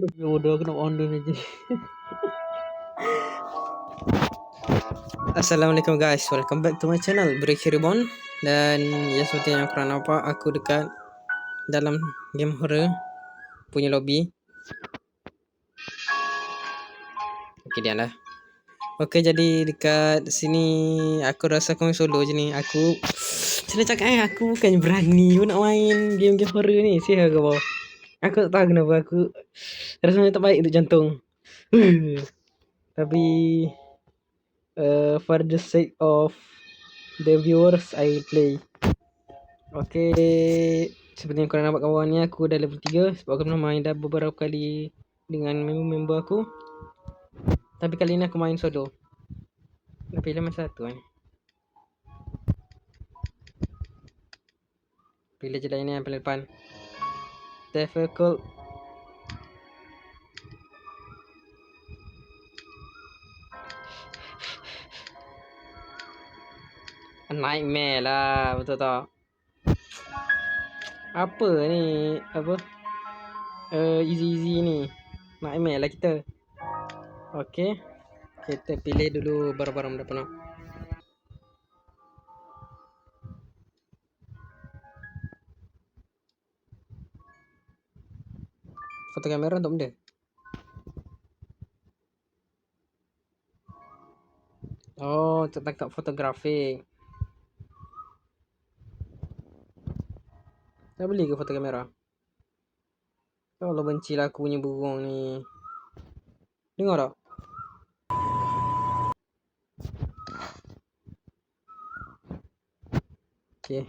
Bodoh aku nak on dulu aja. Assalamualaikum guys, welcome back to my channel Breaky Reborn. Dan ya seperti yang korang nampak, aku dekat dalam game horror punya lobby. Okey dia lah. Okey, jadi dekat sini aku rasa aku main solo je ni. Aku saya cakap aku bukan berani pun nak main game-game horror ni. Siapa kau? Aku tak tahu kenapa aku rasanya tak baik untuk jantung. Tapi for the sake of the viewers, I will play. Okay, seperti yang korang nampak kawan ni, aku dah level 3 sebab aku pernah main dah beberapa kali dengan member aku. Tapi kali ni aku main solo. Nak pilih mana satu kan? Pilih je lah ini yang paling depan. Difficult. Nightmare lah, betul tak? Apa ni? Apa? Easy ni. Nightmare lah kita. Okay, kita pilih dulu barang-barang dah penuh. Foto kamera untuk benda. Oh, tangkap fotografi. Dah beli ke foto kamera? Kalau benci lah aku punya burung ni. Dengar tak? Okay.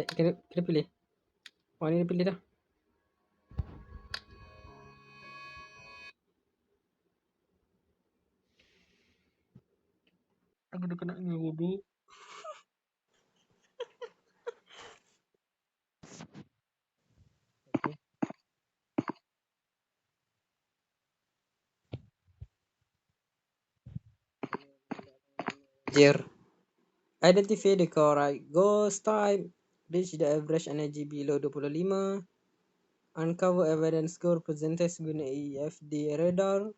Kena pilih. Oh, ni dia pilih dah. Aku dah kena bodoh. Jer. Identify the correct ghost type. Reach the average energy below 25. Uncover evidence score presented guna EFD radar.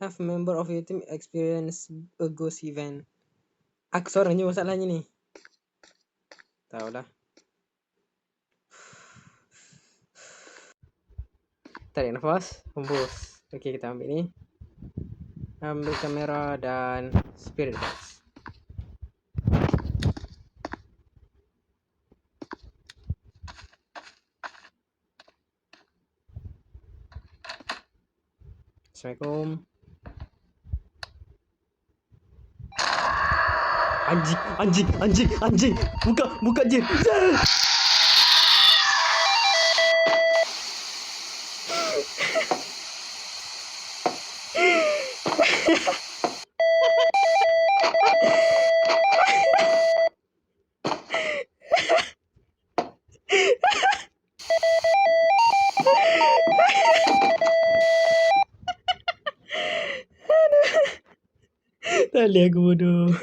Have member of your team experience a ghost event. Aku seorang je masalahnya ni. Tahulah. Tarik nafas. Hembus. Okay, kita ambil ni. Ambil kamera dan spirit box. Assalamualaikum. Anjing. Buka je. Tak boleh aku bodoh.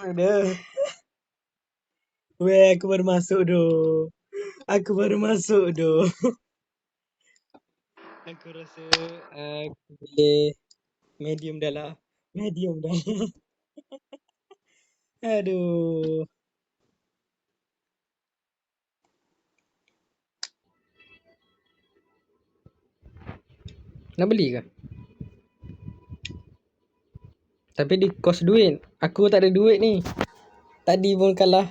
Aduh. Weh, aku baru masuk doh. Aku rasa aku pilih medium dah lah. Aduh. Nak beli ke? Tapi di kos duit. Aku tak ada duit ni. Tadi pun kalah.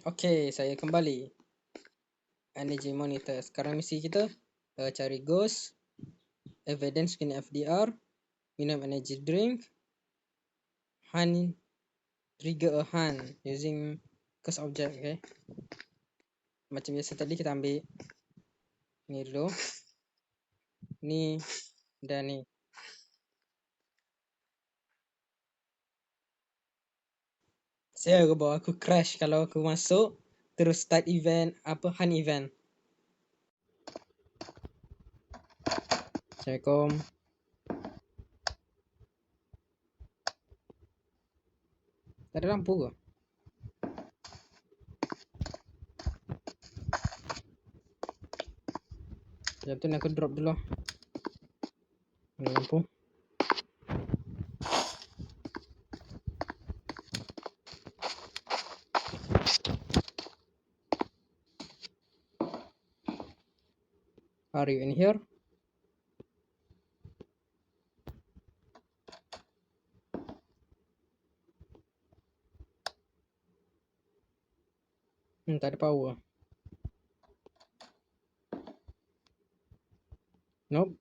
Okay, saya kembali. Energy monitor. Sekarang misi kita cari ghost, evidence kena FDR, minum energy drink, hunt, trigger a hunt using curse object. Okay, macam biasa tadi kita ambil ni dulu, ni dan ni. Saya bawa aku crash kalau aku masuk terus start event hunt event. Assalamualaikum. Tak ada lampu ke? Sekejap tu nak aku drop dulu. Mana lampu? Are you in here? Tak ada power. Nope.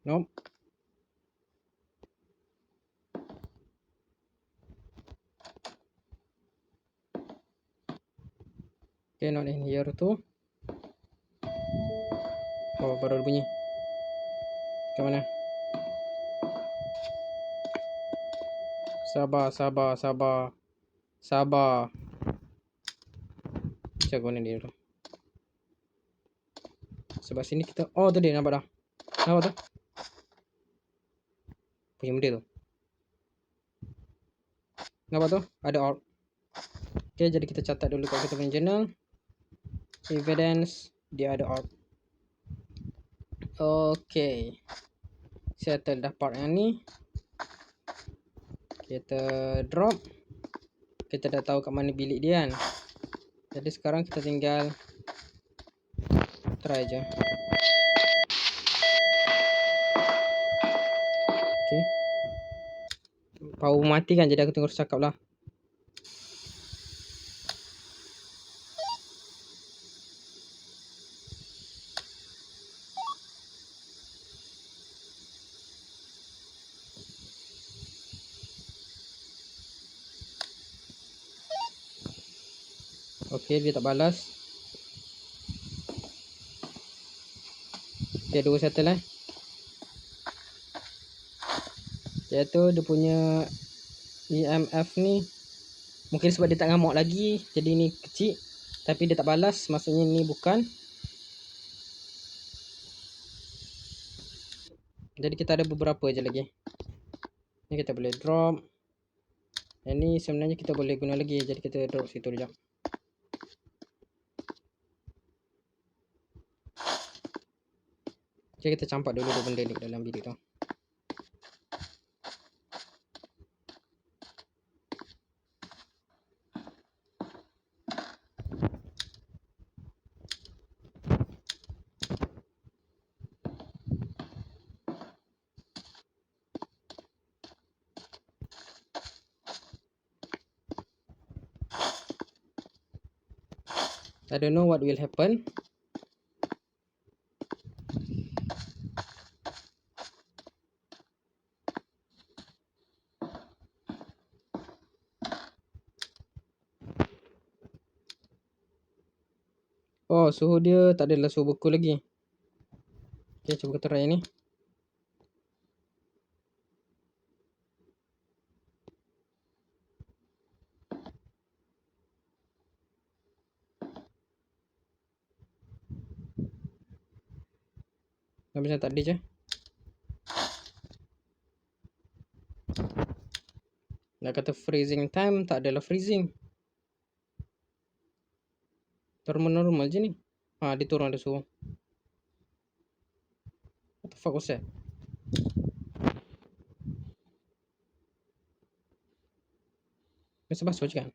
Nope. Okay, not in here tu. Oh, baru bunyi. Ke mana? Sabar. Saya guna dia dulu. Sebab sini kita... Oh, tu dia. Nampak dah. Nampak tu? Punya benda tu. Nampak tu? Ada orb. Okay, jadi kita catat dulu kat kita punya journal. Evidence. Dia ada orb. Okay. Settle dah part yang ni. Kita drop. Kita dah tahu kat mana bilik dia kan. Jadi sekarang kita tinggal try je. Okay. Power mati kan, jadi aku tengok cakap lah. Okay, dia tak balas. Okay, dua settle Iaitu dia punya EMF ni mungkin sebab dia tak ngamuk lagi, jadi ni kecil. Tapi dia tak balas, maksudnya ni bukan. Jadi kita ada beberapa je lagi. Ni kita boleh drop. Yang ni sebenarnya kita boleh guna lagi, jadi kita drop situ sekejap. Okay, kita campak dulu dua benda ni dalam bilik tu. I don't know what will happen. Oh, suhu dia tak adalah suhu beku lagi. Okay, cuba kita try ni. Macam tak ada je. Nak kata freezing time, tak adalah freezing. Normal je ni. Ha, dia turun ada suhu. What the fuck was that? Biasa basuh je kan?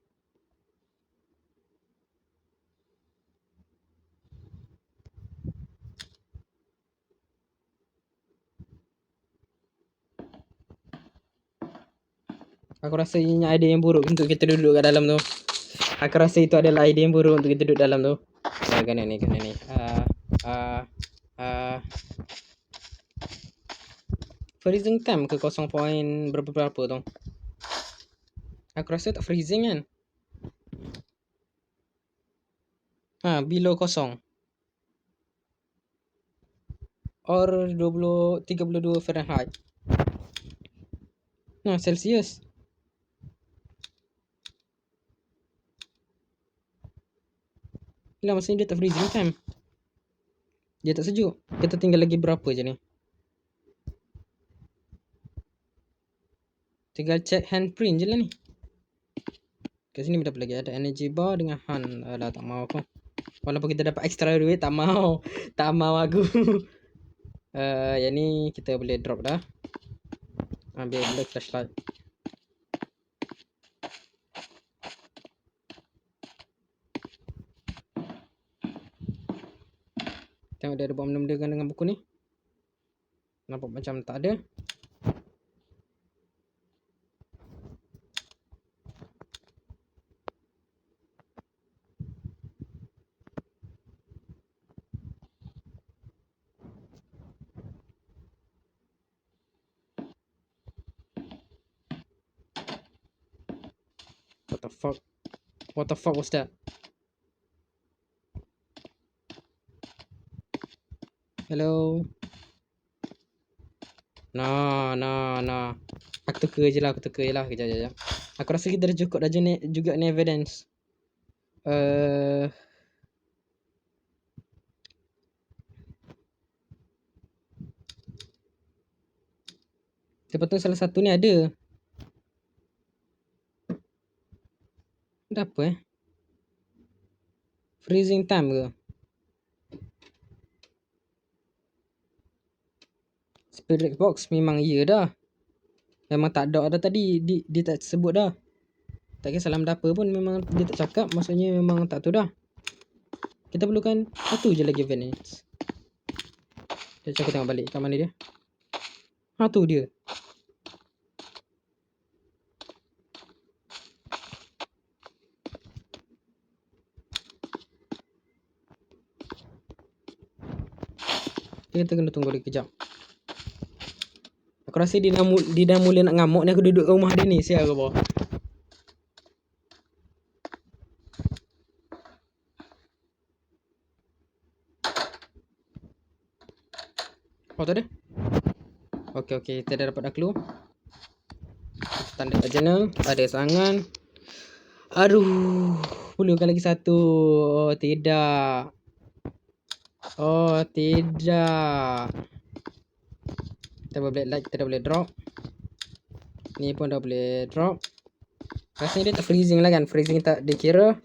Aku rasa ini idea yang buruk untuk kita duduk kat dalam tu. Aku rasa itu adalah idea yang buruk untuk kita duduk dalam tu. Kena ni. Freezing time ke 0. berapa tu? Aku rasa tak freezing kan? Ha, below 0. Or 32 Fahrenheit. Nah, Celsius. Lah maksudnya dia tak freezing time. Dia tak sejuk. Kita tinggal lagi berapa je ni? Tinggal check handprint je lah ni. Kat sini berapa lagi? Ada energy bar dengan Han. Alah tak mau aku. Walaupun kita dapat extra duit, tak mau. Tak mau aku. Yang ni kita boleh drop dah. Ambil black flashlight. Tengok dia ada buat benda-benda dengan buku ni. Nampak macam tak ada. What the fuck? What the fuck was that? Hello? Nah. Aku teka je lah. Kejap. Aku rasa kita dah cukup dah juga ni evidence. Sepatutnya salah satu ni ada. Ada apa Freezing time ke? Spirit box memang ya dah. Memang tak ada tadi. Dia tak sebut dah. Tak kisah salam apa pun memang dia tak cakap. Maksudnya memang tak tu dah. Kita perlukan satu je lagi evidence. Kita tengok balik kat mana dia. Tu dia. Kita kena tunggu lagi kejap. Aku rasa dia dah mula nak ngamuk ni. Aku duduk kat rumah dia ni. Sial ke bawah. Tu ada. Okey. Kita dah dapat dah clue. Tanda kat journal. Ada sangan. Aduh. Perlukan lagi satu. Tidak. Kita boleh light. Kita dah boleh drop. Ni pun dah boleh drop. Rasanya dia tak freezing lah kan. Freezing tak dikira.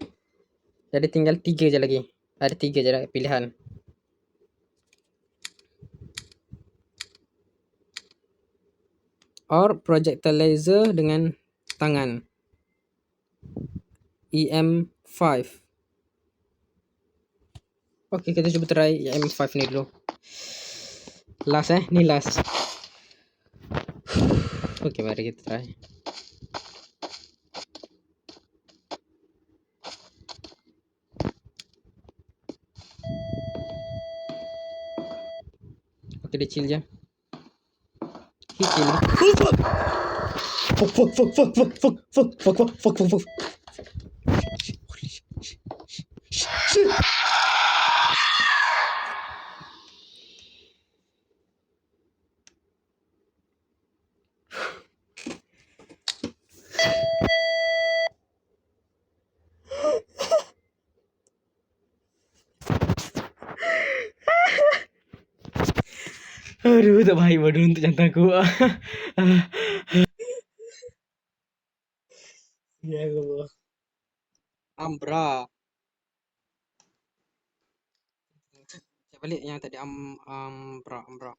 Jadi tinggal 3 je lagi. Ada 3 je lah pilihan. Or projector laser dengan tangan. EM5. Okay, kita cuba try EM5 ni dulu. Last ni last. Okay, mari kita try. Okay, dia chill je. He chill. Fuck. Shit. Aduh, tak baik bodoh untuk jantung aku. Ya Allah. Ambra. Cek balik yang tadi Ambra.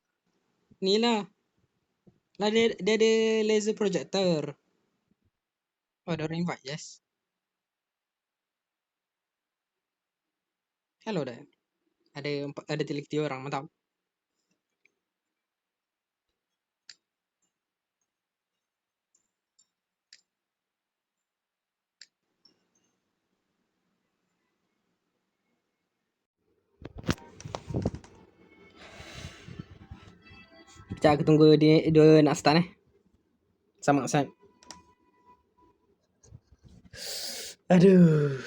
Ni lah. Dia ada laser projector. Ada orang invite, yes. Hello dah. Ada 3 orang, mantap. Sekejap aku tunggu dia nak start Sama Sam. Aduh.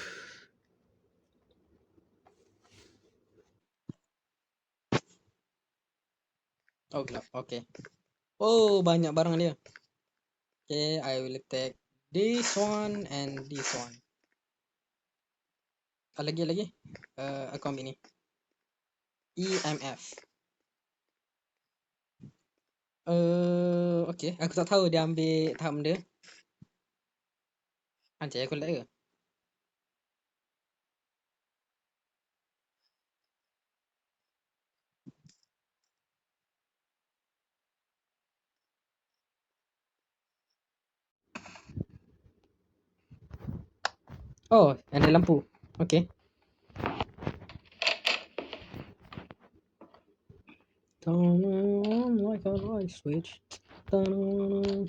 Oh gelap. Okay. Oh banyak barang dia. Okay, I will take this one and this one. Lagi. Aku ambil ni. EMF. Okay. Aku tak tahu dia ambil tahap benda. Anjay, aku like ke? Oh, ada lampu. Okay. Turn on like a light switch. Turn on.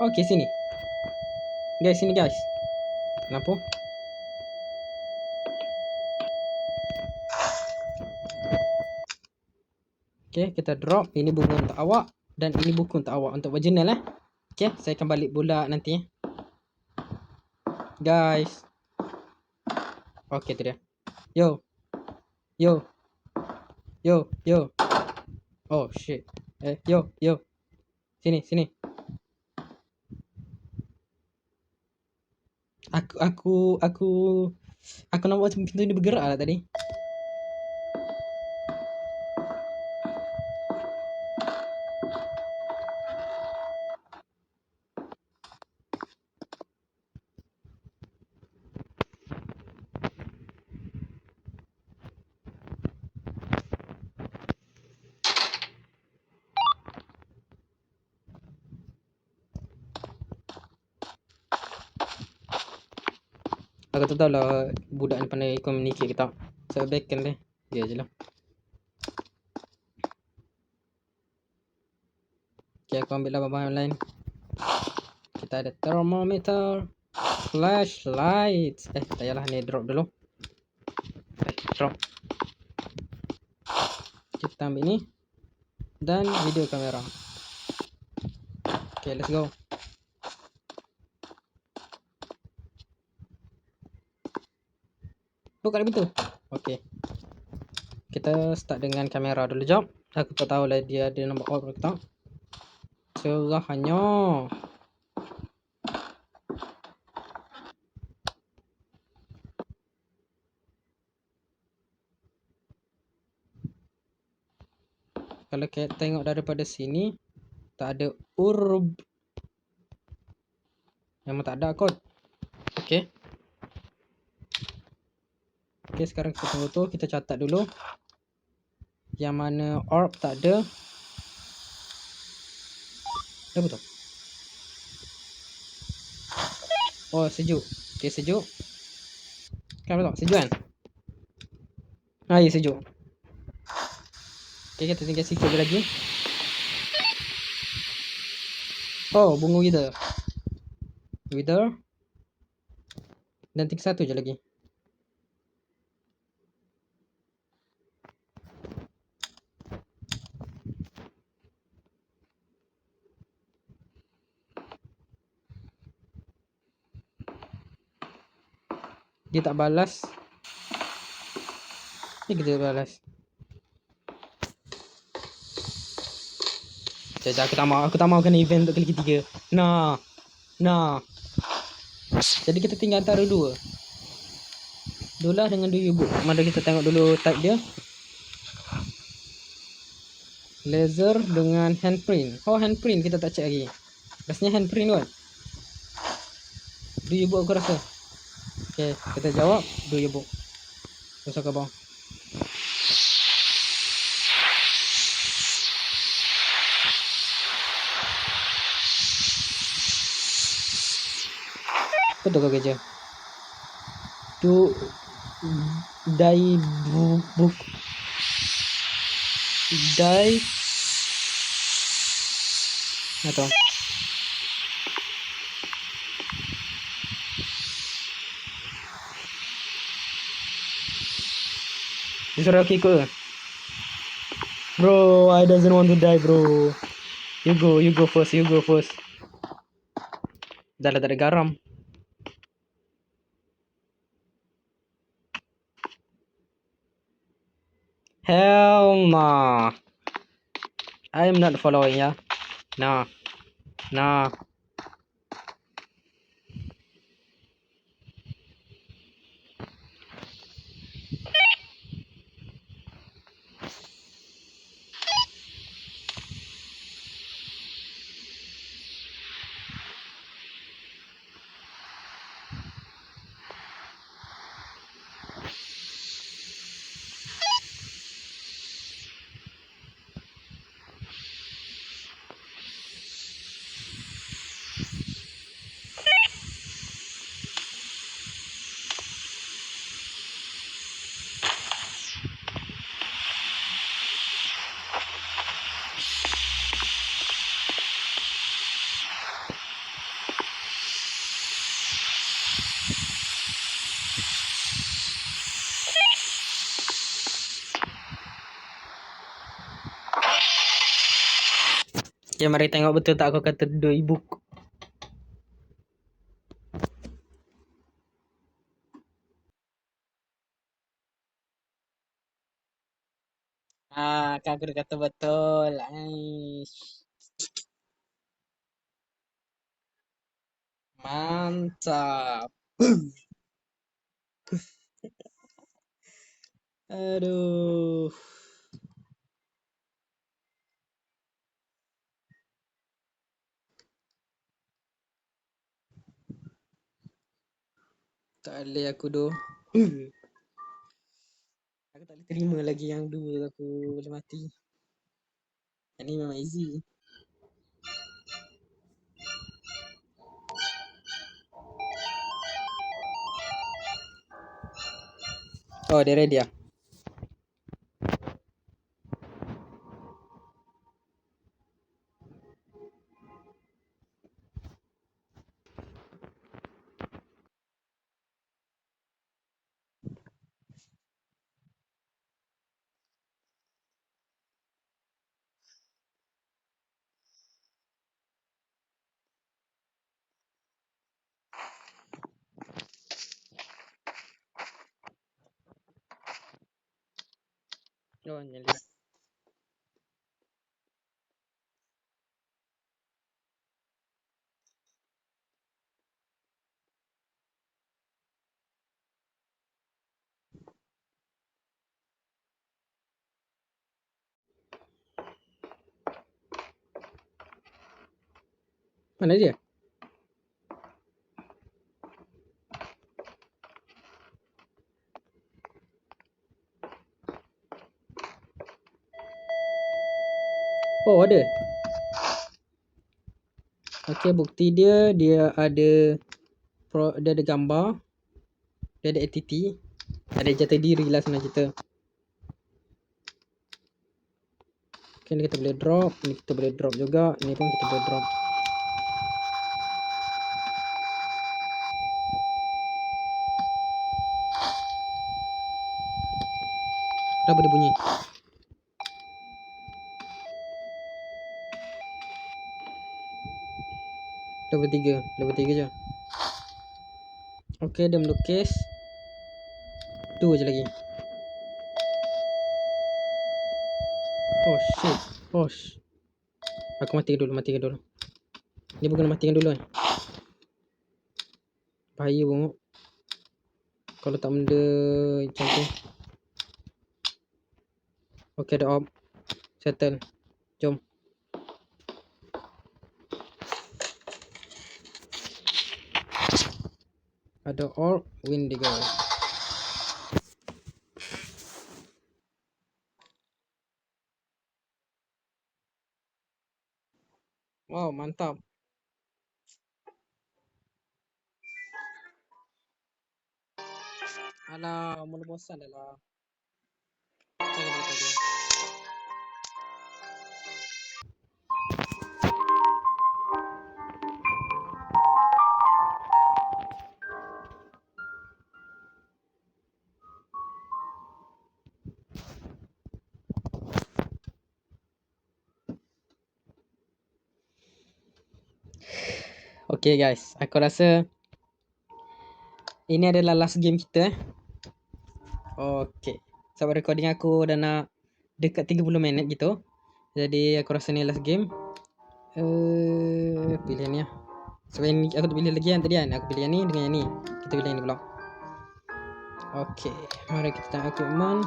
Okay, sini. Sini guys. Lampu. Okay, kita drop. Ini buku untuk awak. Dan ini buku untuk awak. Untuk original Okay, saya akan balik bola nanti. Guys. Okay, tu dia. Yo. Oh, shit. Yo. Sini. Aku nampak macam pintu ni bergerak lah tadi. Aku tak tahu lah budak ni pandai communicate ke tak. Saya backend dia. Dia je lah. Okay, aku ambil lah bahan lain. Kita ada thermometer, flashlight. Tak payahlah, ni drop dulu. Drop. Kita ambil ni. Dan video kamera. Okay, let's go. Buka pintu. Okay. Kita start dengan kamera dulu. Jom. Aku tak tahu lah dia ada nombor on ke tak. Cerahannya. Kalau kita tengok daripada sini, tak ada urb. Memang tak ada kod. Okay. Okay, sekarang kita tunggu tu. Kita catat dulu. Yang mana orb tak ada. Apa tu? Oh, sejuk. Okay, sejuk. Kenapa tak? Sejuk kan? Ya, sejuk. Okay, kita tinggal sikit lagi. Oh, bunga wither. Dan tinggal satu je lagi. Dia tak balas. Ni kita balas. Sekejap, aku tak mau kena event untuk kali ketiga. Nah. Jadi kita tinggal antara dua. Dola dengan Duyubook. Mari kita tengok dulu type dia. Laser dengan handprint. Oh, handprint kita tak check lagi. Rasanya handprint kan? Duyubook aku rasa. Okay, kita jawab Duyubook. Masuk ke bawah. Betul kau kerja. Tu book. Atau disuruh aku ikut ke? Bro, I doesn't want to die, bro. You go first. Dah lah tak ada garam. Hell nah. I am not following ya. No. No. Okay, mari tengok betul tak aku kata 2000. Kan aku dah kata betul. Aish. Mantap. Aduh. Tak boleh aku tu. Aku tak boleh terima lagi yang dua aku boleh mati. Yang ni memang easy. Oh, dia ready ah. Oh, nyali. Mana dia? Oh, ada. Okay, bukti dia ada dia ada gambar, dia ada entity, ada jati diri lah senang cerita. Okay, ni kita boleh drop, ni kita boleh drop juga, ni pun kita boleh drop. Kenapa dia bunyi? Level 3 je. Okay, dia melukis. 2 je lagi. Oh shit. Oh aku matikan dulu. Ni bukan matikan dulu kan. Bahaya bongok. Kalau tak benda macam tu. Okay, ada orb. Settle. Jom. Ada orb. Windigo. Wow, mantap. Alah, mula bosan dah lah. Jangan beritahu dia. Okay guys, aku rasa ini adalah last game kita. Okay, sebab recording aku dah nak dekat 30 minit gitu. Jadi aku rasa ni last game. Pilih ni lah. Sebab ni aku tu pilih lagi yang tadi kan. Aku pilih yang ni dengan yang ni. Kita pilih yang ni pula. Okay, mari kita tengok equipment.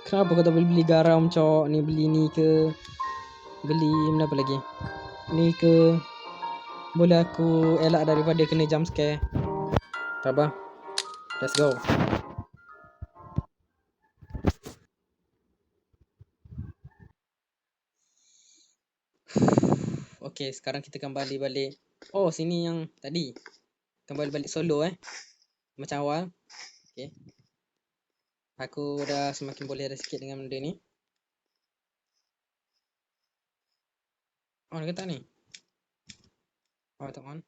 Kenapa kau tak boleh beli garam cok? Ni beli ni ke? Beli mana apa lagi? Ni ke? Boleh aku elak daripada kena jump scare. Tak apa. Let's go. Okay, sekarang kita kembali balik. Oh, sini yang tadi. Kembali balik solo macam awal. Okay. Aku dah semakin boleh ada sikit dengan benda ni. On ke tak ni? Oh, tak on.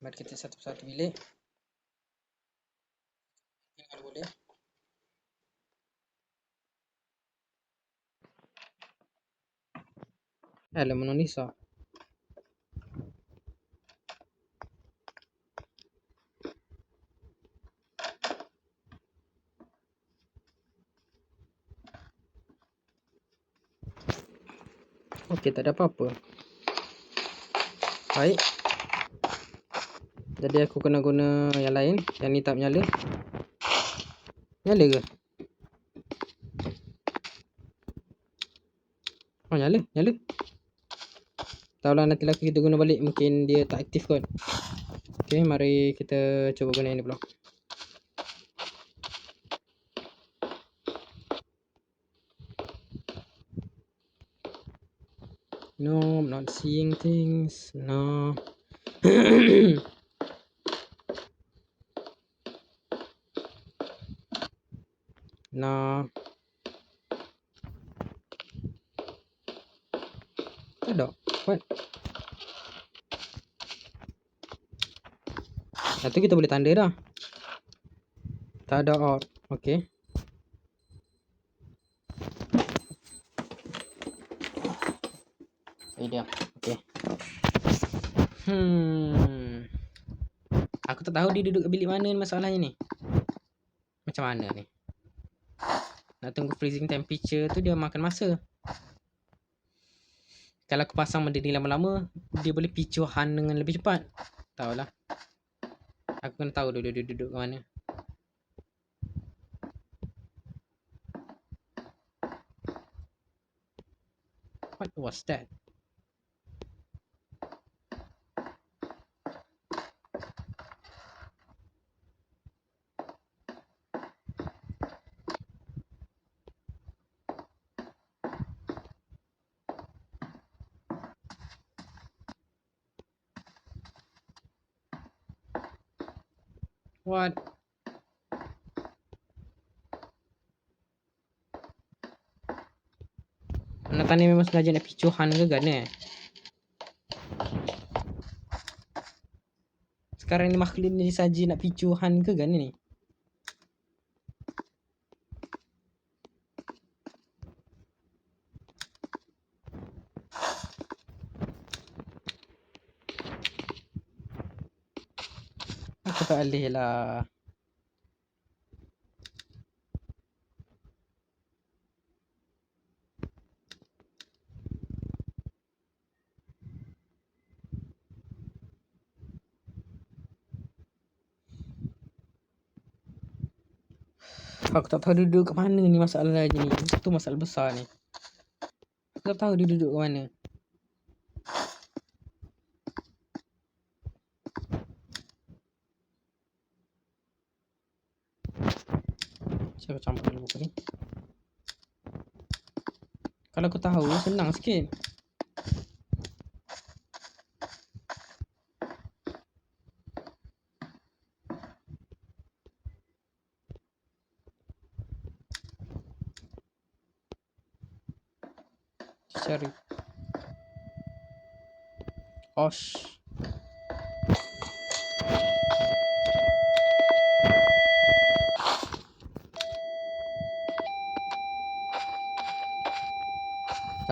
Mari kita satu persatu bilik. Ini kalau boleh. Alah, menonisa. Okey, tak ada apa-apa. Baik. Jadi aku kena guna yang lain. Yang ni tak menyala. Nyala ke? Oh, nyala. Nyala. Tak lah, nanti lagi kita guna balik. Mungkin dia tak aktif kot. Okey, mari kita cuba guna yang ni pula. No, I'm not seeing things. No. No. Tak ada. What? Satu kita boleh tanda dah. Tak ada out. Okey. Ini dia. Okey. Aku tak tahu dia duduk kat bilik mana ni masalahnya ni. Macam mana ni? Nak tunggu freezing temperature tu dia makan masa. Kalau aku pasang benda ni lama-lama, dia boleh picu Han dengan lebih cepat. Tahulah. Aku kena tahu dia duduk kat mana. What was that? What? Nathan ni memang sengaja nak picu Han ke kan Sekarang ni makhluk ni saja nak picu Han ke kan ni? Aku tak boleh lah. Aku tak tahu dia duduk kat mana ni masalahnya ni. Itu masalah besar ni. Aku tak tahu dia duduk kat mana. Saya campur dulu buku ni. Kalau aku tahu senang sikit. Cari. Osh.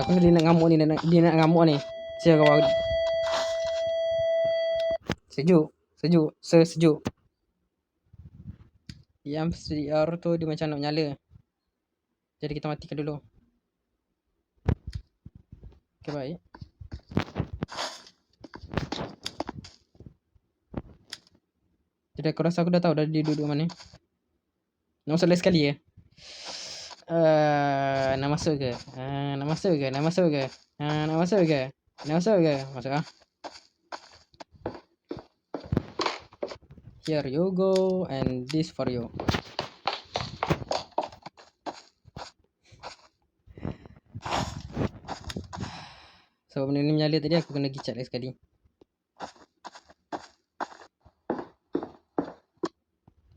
Aku dia nak ngamuk ni, dia nak ngamuk ni. Saya kau sejuk, sejuk. PMCR tu dia macam nak nyala. Jadi kita matikan dulu. Okay, baik. Jadi aku rasa aku dah tahu dah dia duduk mana. Nak masuk lagi sekali ya? Nak masuk ke? Nak masuk ke? Nak masuk ke? Nak masuk ke? Nak masuk ke? Masuk ah. Here you go, and this for you. So benda ni menyala tadi, aku kena pergi check lagi sekali.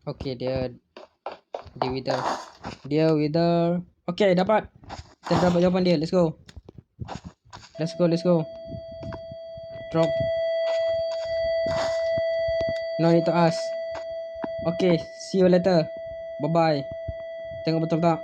Okay, dia wither. Dia wither. Okay, dapat. Kita dapat jawapan dia. Let's go. Let's go, let's go. Drop. No need to ask. Okay, see you later. Bye-bye. Tengok betul tak?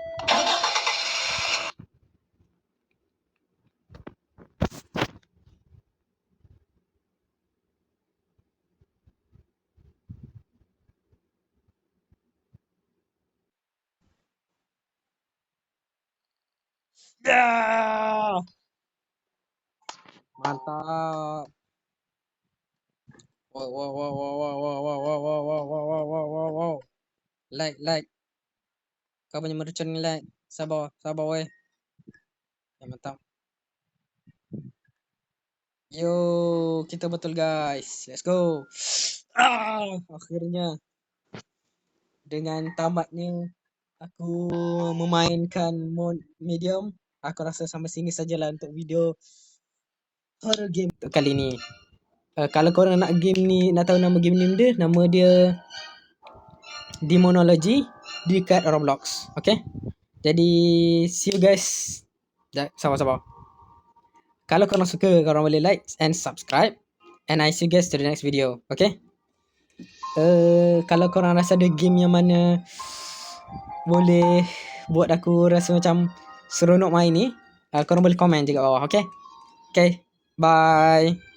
Yeah! Mantap. Wow, wow, wow, wow, wow, wow, wow, wow, wow, wow, wow, wow, wow, wow. Like. Kau punya mercun ni like. Sabar weh. Ya, mantap. Yo, kita betul guys. Let's go. Akhirnya dengan tamatnya aku memainkan mode medium. Aku rasa sampai sini sajalah untuk video horror game untuk kali ni. Kalau korang nak game ni, nak tahu nama game ni dia, nama dia Demonology dekat Roblox. Okay? Jadi see you guys. Sabar. Kalau korang suka, korang boleh like and subscribe. And I see you guys to the next video. Okay? Kalau korang rasa ada game yang mana boleh buat aku rasa macam seronok main ni, korang boleh komen je kat bawah. Okay? Okay, bye.